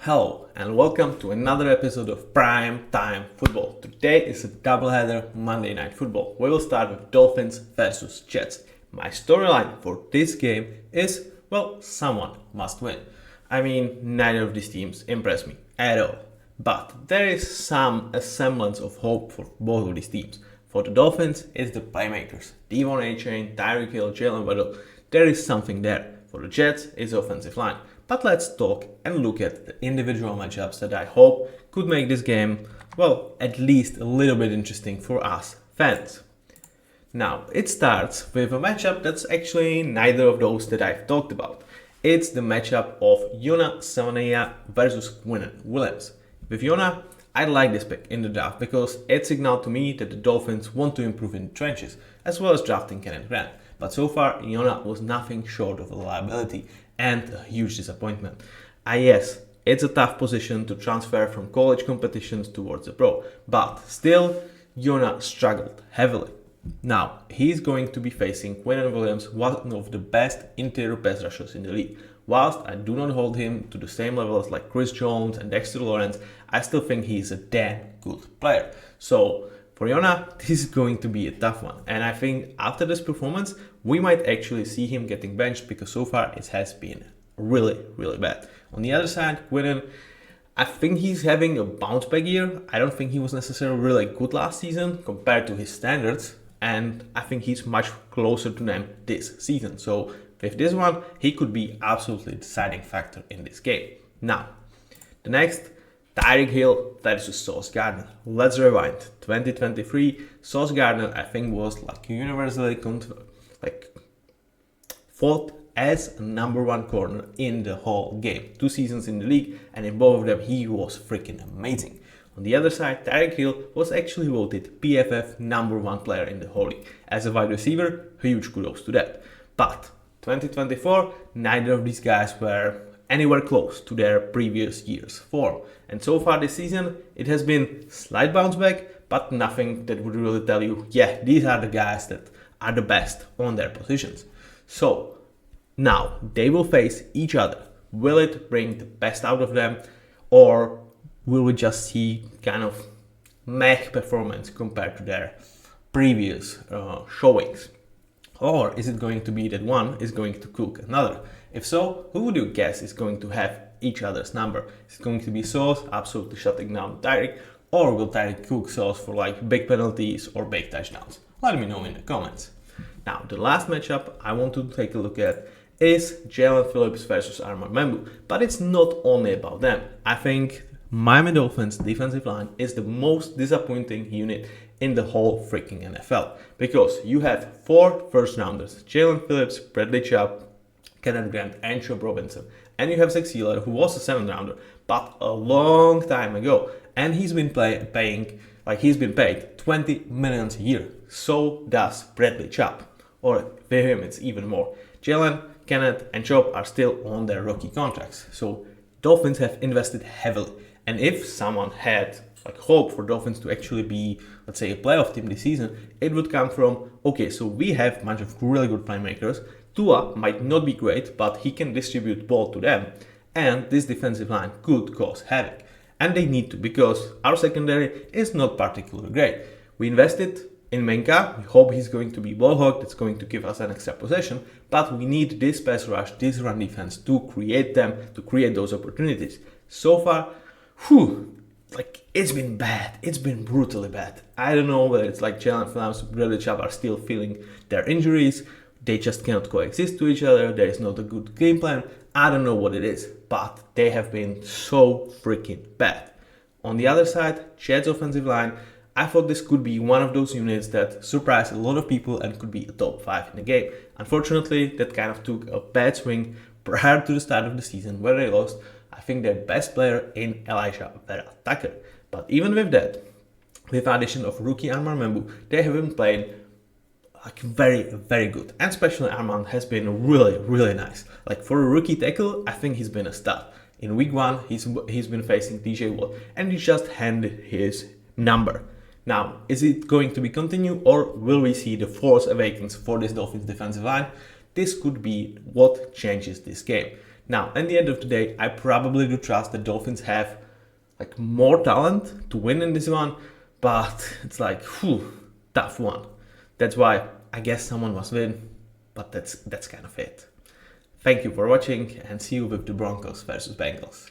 Hello and welcome to another episode of Prime Time Football. Today is a doubleheader Monday Night Football. We will start with Dolphins versus Jets. My storyline for this game is, well, someone must win. I mean, neither of these teams impress me at all. But there is a semblance of hope for both of these teams. For the Dolphins, it's the playmakers. Devon A-Chain, Tyreek Hill, Jalen Waddle. There is something there. For the Jets, it's offensive line. But let's talk and look at the individual matchups that I hope could make this game, well, at least a little bit interesting for us fans. Now, it starts with a matchup that's actually neither of those that I've talked about. It's the matchup of Yona Savania versus Quinnen Williams. With Yona, I like this pick in the draft because it signaled to me that the Dolphins want to improve in the trenches, as well as drafting Kenneth Grant. But so far, Yona was nothing short of a liability and a huge disappointment. Yes, it's a tough position to transfer from college competitions towards the pro, but still, Yona struggled heavily. Now, he's going to be facing Quinnen Williams, one of the best interior pass rushers in the league. Whilst I do not hold him to the same levels like Chris Jones and Dexter Lawrence, I still think he's a damn good player. So, for Yona, this is going to be a tough one. And I think after this performance, we might actually see him getting benched because so far it has been really, really bad. On the other side, Quinnen, I think he's having a bounce back year. I don't think he was necessarily really good last season compared to his standards. And I think he's much closer to them this season. So with this one, he could be absolutely deciding factor in this game. Now, the next, Tyreek Hill versus Sauce Gardner. Let's rewind. 2023, Sauce Gardner, I think, was like universally fought as number one corner in the whole game. 2 seasons in the league, and in both of them, he was freaking amazing. On the other side, Tyreek Hill was actually voted PFF number 1 player in the whole league. As a wide receiver, huge kudos to that. But 2024, neither of these guys were anywhere close to their previous year's form. And so far this season, it has been slight bounce back, but nothing that would really tell you, yeah, these are the guys that are the best on their positions. So now they will face each other. Will it bring the best out of them, or will we just see kind of meh performance compared to their previous showings? Or is it going to be that one is going to cook another? If so, who would you guess is going to have each other's number? Is it going to be Sauce absolutely shutting down Tyreek, or will Tyreek cook Sauce for like big penalties or big touchdowns? Let me know in the comments. Now, the last matchup I want to take a look at is Jalen Phillips versus Armand Membu. But it's not only about them. I think Miami Dolphins defensive line is the most disappointing unit in the whole freaking NFL. Because you have 4 first rounders, Jalen Phillips, Bradley Chubb, Kenneth Grant, and Job Robinson. And you have Zach Sealer, who was a 7th rounder, but a long time ago. And he's been paid 20 million a year. So does Bradley Chubb. Or for him, it's even more. Jalen, Kenneth, and Job are still on their rookie contracts. So Dolphins have invested heavily. And if someone had hope for Dolphins to actually be, let's say, a playoff team this season, it would come from, okay, so we have a bunch of really good playmakers. Tua might not be great, but he can distribute ball to them. And this defensive line could cause havoc. And they need to, because our secondary is not particularly great. We invested in Minka. We hope he's going to be ball hawk. That's going to give us an extra possession. But we need this pass rush, this run defense to create those opportunities. So far, it's been bad. It's been brutally bad. I don't know whether it's like Jalen Phillips and Bradley Chubb are still feeling their injuries. They just cannot coexist to each other. There is not a good game plan. I don't know what it is, but they have been so freaking bad. On the other side, Jets offensive line, I thought this could be one of those units that surprised a lot of people and could be a top 5 in the game. Unfortunately, that kind of took a bad swing prior to the start of the season where they lost, I think, their best player in Elijah Vera Tucker. But even with that, with the addition of rookie Armand Membu, they haven't played very, very good. And especially Armand has been really, really nice. For a rookie tackle, I think he's been a stud. In week 1, he's been facing DJ Watt, and he just handed his number. Now, is it going to be continued, or will we see the Force Awakens for this Dolphins defensive line? This could be what changes this game. Now, at the end of the day, I probably do trust the Dolphins have like more talent to win in this one, but it's like, tough one. That's why I guess someone must win, but that's kind of it. Thank you for watching and see you with the Broncos versus Bengals.